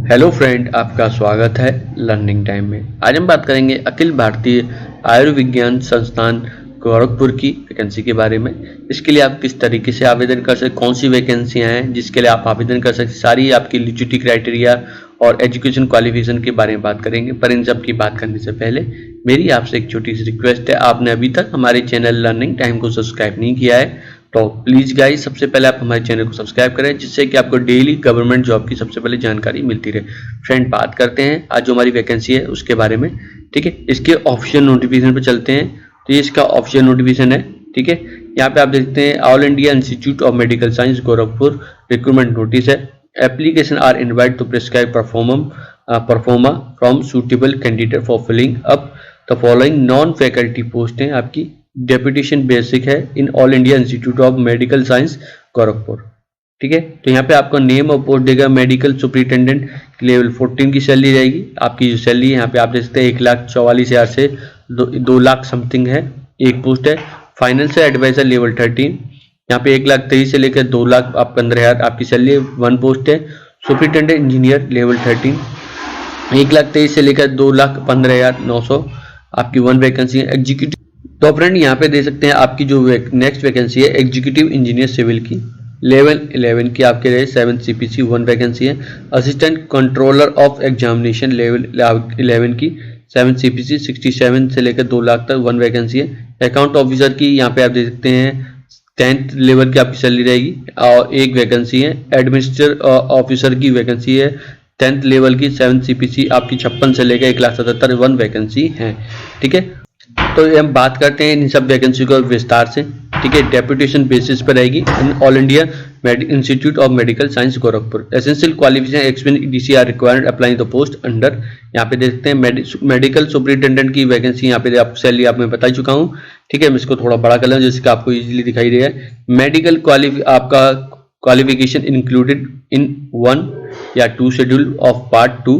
Hello friend, आपका स्वागत है लर्निंग टाइम में। आज हम बात करेंगे अखिल भारतीय आयुर्विज्ञान संस्थान गोरखपुर की वैकेंसी के बारे में। इसके लिए आप किस तरीके से आवेदन कर सकते, कौन सी वैकेंसियां हैं जिसके लिए आप आवेदन कर सकते, सारी आपकी एलिजिबिलिटी क्राइटेरिया और एजुकेशन क्वालिफिकेशन के बारे में बात करेंगे। पर इन सब की बात करने से पहले मेरी आपसे एक छोटी सी रिक्वेस्ट है, आपने अभी तक हमारे चैनल लर्निंग टाइम को सब्सक्राइब नहीं किया है तो प्लीज़ गाइस सबसे पहले आप हमारे चैनल को सब्सक्राइब करें, जिससे कि आपको डेली गवर्नमेंट जॉब की सबसे पहले जानकारी मिलती रहे। फ्रेंड, बात करते हैं आज जो हमारी वैकेंसी है उसके बारे में। ठीक है, इसके ऑफिशियल नोटिफिकेशन पे चलते हैं। तो ये इसका ऑफिशियल नोटिफिकेशन है। ठीक है, यहाँ पे आप देखते हैं all India institute of medical science Gorakhpur recruitment notice है। Application are invite to prescribe proforma from suitable candidate for filling up the following non faculty post हैं आपकी। डेप्यूटेशन बेसिक है in all India institute of medical science Gorakhpur. ठीक है, तो यहाँ पे आपका नेम और पोस्ट देगा। मेडिकल सुपरिटेंडेंट लेवल 14 की सैलरी रहेगी। आपकी जो सैलरी यहाँ पे आप देख सकते हैं 1,44,000 से 2 लाख समथिंग है, एक पोस्ट है। फाइनेंशियल एडवाइजर लेवल 13, यहाँ पे 1,23,000 से लेकर 2,15,000 आपकी सैलरी है, 1 पोस्ट है। सुपरिटेंडेंट इंजीनियर लेवल 13, 1,23,000 से लेकर 2,15,900 आपकी 1 वैकेंसी है। एग्जीक्यूटिव, तो फ्रेंड यहाँ पे दे सकते हैं आपकी जो नेक्स्ट वैकेंसी है एग्जीक्यूटिव इंजीनियर सिविल की लेवल 11 की आपके रहे 7 CPC 1 वैकेंसी है। Assistant controller of examination level 11 की 7 CPC 67 से लेकर 2 लाख तक 1 वैकेंसी है। अकाउंट ऑफिसर की यहाँ पे आप देख सकते हैं 10th लेवल की आपकी सैलरी रहेगी और 1 वैकेंसी है। एडमिनिस्ट्रेटर ऑफिसर की वैकेंसी है 10th लेवल की 7 CPC आपकी 56 से लेकर 1,77,000 1 वैकेंसी है। ठीक है, तो हम बात करते हैं इन सब वैकेंसी को विस्तार से। ठीक है, डेप्यूटेशन बेसिस पर रहेगी in all India institute of medical science Gorakhpur. Essential qualification experience DC are required applying the post under. यहाँ पे देखते हैं मेडिकल सुपरिटेंडेंट की वैकेंसी यहाँ पे आप सैलरी आप मैं बता चुका हूँ। ठीक है, मैं इसको थोड़ा बड़ा कर लूँ जिससे कि आपको इजीली दिखाई दे रहा है। मेडिकल आपका क्वालिफिकेशन इंक्लूडेड इन 1 या 2 schedule of part 2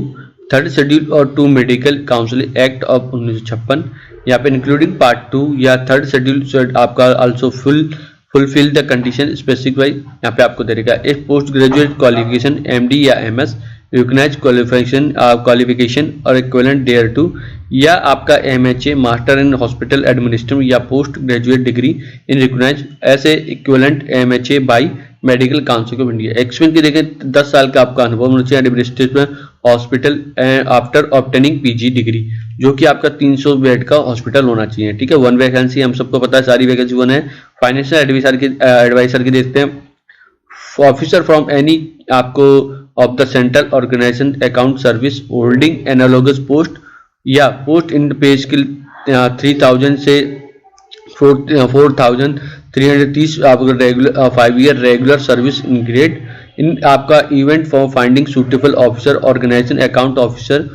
3rd schedule और 2 मेडिकल काउंसिल एक्ट ऑफ 1956। यहाँ पे इंक्लूडिंग पार्ट 2 या 3rd शेड्यूल आपका also fulfil the condition specified. यहाँ पे आपको देगा एक पोस्ट ग्रेजुएट क्वालिफिकेशन MD या MS रिकॉग्नाइज क्वालिफिकेशन और इक्विवेलेंट देयर टू, या आपका MHA master in hospital administration या post graduate degree in recognise ऐसे equivalent MHA by medical council of India. Experience की देखें 10 साल का आपका अनुभव होना चाहिए administration hospital after obtaining PG degree, जो कि आपका 300 बेड का हॉस्पिटल होना चाहिए। ठीक है, 1 वैकेंसी हम सबको पता है, सारी वैकेंसी 1 है। फाइनेंशियल एडवाइजर की देखते हैं ऑफिसर फ्रॉम एनी आपको of the central organisation account service holding analogous post या पोस्ट इन पे स्किल 3,000 से 4,330 आपका regular 5 year regular service in grade in आपका event for finding suitable officer organisation account officer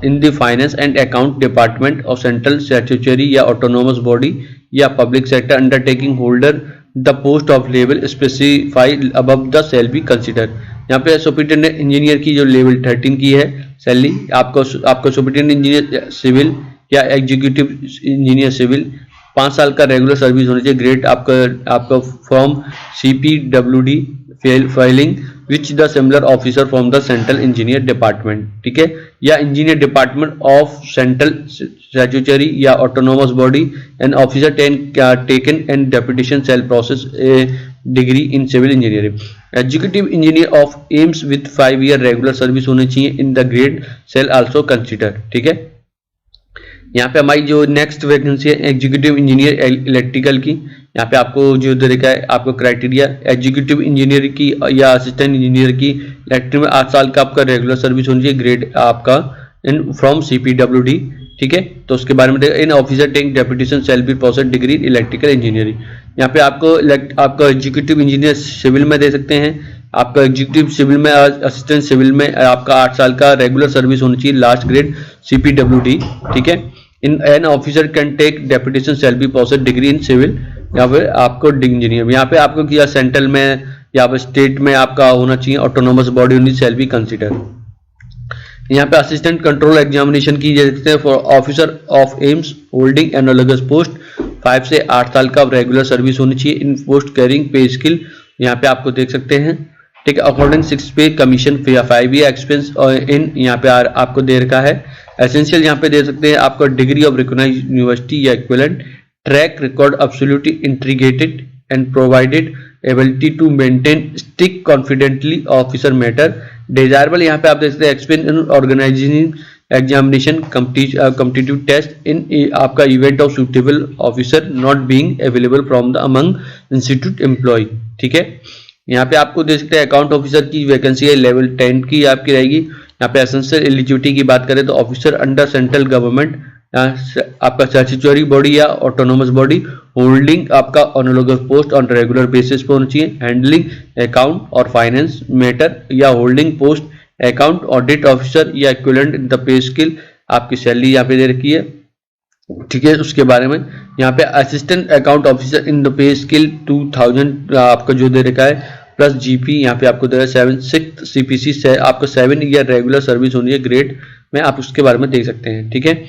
in the finance and account department of central statutory या autonomous body या public sector undertaking holder the post of level specified above the shall be consider. यहाँ पे superintendent engineer की जो level 13 की है salary आपको superintendent engineer civil या एग्जीक्यूटिव इंजीनियर सिविल 5 साल का रेगुलर सर्विस होना चाहिए। ग्रेड आपका from CPWD filling which the similar officer from the central engineer department. ठीक है, या engineer department of central statutory या autonomous body and officer taken and deputation cell process a degree in civil engineering. Executive engineer of AIIMS with 5 year regular service होनी चाहिए in the grade cell also consider. ठीक है, यहाँ पे हमारी जो next vacancy है एग्जीक्यूटिव इंजीनियर इलेक्ट्रिकल की। यहाँ पे आपको जो देखा है आपको क्राइटेरिया एग्जीक्यूटिव इंजीनियर की या असिस्टेंट इंजीनियर की इलेक्ट्रिक में 8 साल का आपका रेगुलर सर्विस होनी चाहिए। ग्रेड आपका इन फ्रॉम CPWD। ठीक है, तो उसके बारे में in officer take deputation cell be process degree electrical engineering. यहाँ पे आपका एग्जीक्यूटिव इंजीनियर सिविल में दे सकते हैं। आपका एग्जीक्यूटिव सिविल में असिस्टेंट सिविल में आपका 8 साल का रेगुलर सर्विस होनी चाहिए, लास्ट ग्रेड CPWD। ठीक है, in an officer can take deputation cell be process degree in civil या फिर आपको इंजीनियर। यहाँ पे आपको किया सेंट्रल में या फिर स्टेट में आपका होना चाहिए ऑटोनोमस बॉडी होनी सेल बी कंसिडर। यहाँ पे असिस्टेंट कंट्रोल एग्जामिनेशन की देखते हैं for officer of AIIMS holding analogous post 5 से 8 साल का रेगुलर सर्विस होनी चाहिए इन पोस्ट कैरिंग पे स्किल। यहाँ पे आपको देख सकते हैं ठीक है। अकॉर्डिंग 6 पे कमीशन 5 ईयर एक्सपीरियंस और इन यहाँ पे आपको दे रखा है। एसेंशियल यहाँ पे दे सकते हैं आपको डिग्री ऑफ रिकॉग्नाइज्ड यूनिवर्सिटी या equivalent, track record absolutely integrated and provided ability to maintain stick confidently officer matter. Desirable यहाँ पे आप देख सकते हैं experience in organising examination competitive test in आपका event of suitable officer not being available from the among institute employ. ठीक है। यहाँ पे आपको देख सकते हैं अकाउंट ऑफिसर की वैकेंसी है, लेवल 10 की आपकी रहेगी। यहाँ पे एसेंशियल एलिजिबिलिटी की बात करें तो ऑफिसर अंडर सेंट्रल गवर्नमेंट, आपका स्टैट्यूटरी बॉडी या ऑटोनोमस बॉडी, होल्डिंग आपका analogous post on regular basis पे होनी चाहिए, हैंडलिंग अकाउंट और फाइनेंस मैटर या holding post account audit officer या equivalent in the pay scale. आपकी सैलरी यहाँ पे दे रखी है। ठीक है। उसके बारे में यहाँ पे assistant account officer in the pay scale 2000 आपका जो दे रखा है, प्लस जीपी यहाँ पे आपको दे रहा है 7 सीपीसी से आपको 7 ईयर रेगुलर सर्विस होनी है ग्रेड में, आप उसके बारे में देख सकते हैं। ठीक है।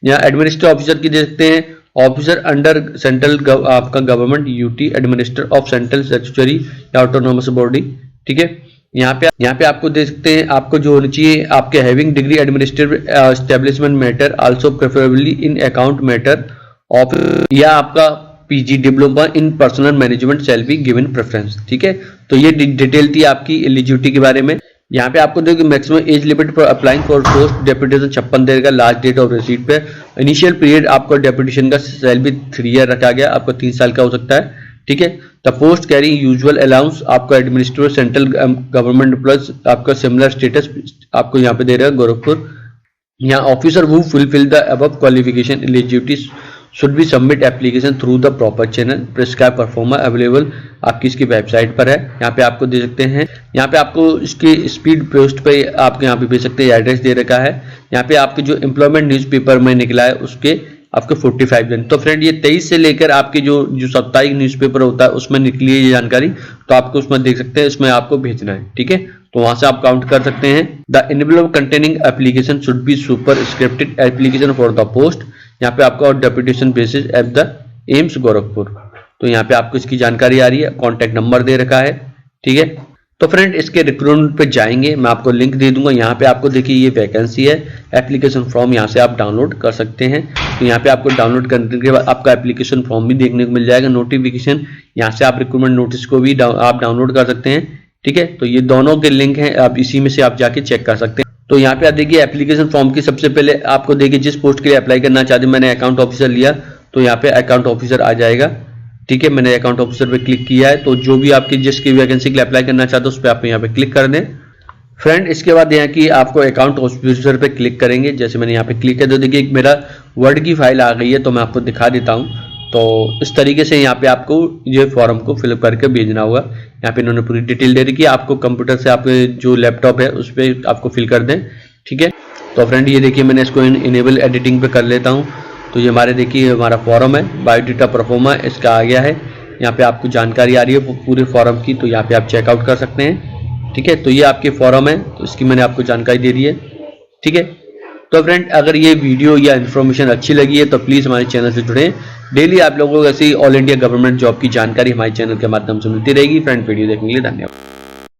यहाँ एडमिनिस्ट्रेटिव ऑफिसर की दे सकते हैं, ऑफिसर अंडर सेंट्रल आपका government UT administer of central statutory या ऑटोनोमस बॉडी। ठीक है। यहाँ पे आपको देख सकते हैं आपको जो होनी चाहिए आपके having degree administrative establishment matter also preferably in account matter of या आपका PG diploma in personal management shall be given preference. ठीक है। तो ये डिटेल थी आपकी एलिजिबिलिटी के बारे में। यहाँ पे आपको देखो maximum age limit for applying for post deputation 56 देगा, लास्ट डेट ऑफ रिसीट पे। इनिशियल पीरियड आपको डेपुटेशन का शैल बी 3 ईयर रखा गया, आपको 3 साल का हो सकता है। ठीक है। The post carry usual allowance आपका एडमिनिस्ट्रेटिव सेंट्रल गवर्नमेंट प्लस आपका सिमिलर स्टेटस आपको यहाँ पे दे रहा है गोरखपुर। यहाँ officer who fulfil the above qualification eligibility should be submit application through the proper channel prescribed performer available आपकी इसकी वेबसाइट पर है। यहाँ पे आपको दे सकते हैं, यहाँ पे आपको इसकी स्पीड पोस्ट पे आपके यहाँ पे भेज सकते हैं, एड्रेस दे रखा है। यहाँ पे आपके जो एम्प्लॉयमेंट न्यूज़पेपर में निकला है उसके आपके 45 दिन। तो फ्रेंड ये 23 से लेकर आपके जो साप्ताहिक न्यूज़पेपर होता है उसमें निकली है ये जानकारी, तो आपको उसमें देख सकते हैं, इसमें आपको भेजना है। ठीक है। तो वहां से आप काउंट कर सकते हैं। The envelope containing application should be super scripted application for the post. यहाँ पे आपको deputation basis at the AIIMS Gorakhpur. तो यहाँ पे आपको इसकी जानकारी आ रही है, कॉन्टैक्ट नंबर दे रखा है। ठीक है। तो फ्रेंड इसके रिक्रूटमेंट पे जाएंगे, मैं आपको लिंक दे दूंगा। यहाँ पे आपको देखिए ये वैकेंसी है, एप्लीकेशन फॉर्म यहाँ से आप डाउनलोड कर सकते हैं। तो यहाँ पे आपको डाउनलोड करने के बाद आपका एप्लीकेशन फॉर्म भी देखने को मिल जाएगा, नोटिफिकेशन। यहाँ से आप रिक्रूटमेंट नोटिस को भी आप डाउनलोड कर सकते हैं। ठीक है। तो ये दोनों के लिंक हैं, आप इसी में से आप जाके चेक कर सकते हैं। तो यहाँ पे आप देखिए एप्लीकेशन फॉर्म की सबसे पहले आपको देखिए जिस पोस्ट के लिए अप्लाई करना चाहते हैं, मैंने अकाउंट ऑफिसर लिया तो यहाँ पे अकाउंट ऑफिसर आ जाएगा। ठीक है। मैंने अकाउंट ऑफिसर पे क्लिक किया है, तो जो भी आपकी जिसकी वैकेंसी के लिए अप्लाई करना चाहते हो उस पर आप यहाँ पे क्लिक कर दें। फ्रेंड इसके बाद यहाँ की आपको अकाउंट ऑफिसर पे क्लिक करेंगे, जैसे मैंने यहाँ पे क्लिक किया तो देखिए मेरा वर्ड की फाइल आ गई है, तो मैं आपको दिखा देता हूँ। तो इस तरीके से यहाँ पे आपको ये फॉर्म को फिलअप करके भेजना होगा। यहाँ पे इन्होंने पूरी डिटेल दे रखी है, आपको कंप्यूटर से आपके जो लैपटॉप है उस पर आपको फिल कर दें। ठीक है। तो फ्रेंड ये देखिए मैंने इसको इनेबल एडिटिंग पे कर लेता हूँ। तो ये हमारे देखिए हमारा फॉर्म है, बायोडाटा परफॉर्मा इसका आ गया है। यहाँ पे आपको जानकारी आ रही है पूरे फॉर्म की, तो यहाँ पे आप चेकआउट कर सकते हैं। ठीक है। तो ये आपके फॉर्म है, तो इसकी मैंने आपको जानकारी दे दी है। ठीक है। तो फ्रेंड अगर ये वीडियो या इन्फॉर्मेशन अच्छी लगी है तो प्लीज़ हमारे चैनल से जुड़ें। डेली आप लोगों को ऐसी ऑल इंडिया गवर्नमेंट जॉब की जानकारी हमारे चैनल के माध्यम से मिलती रहेगी। फ्रेंड वीडियो देखने के लिए धन्यवाद।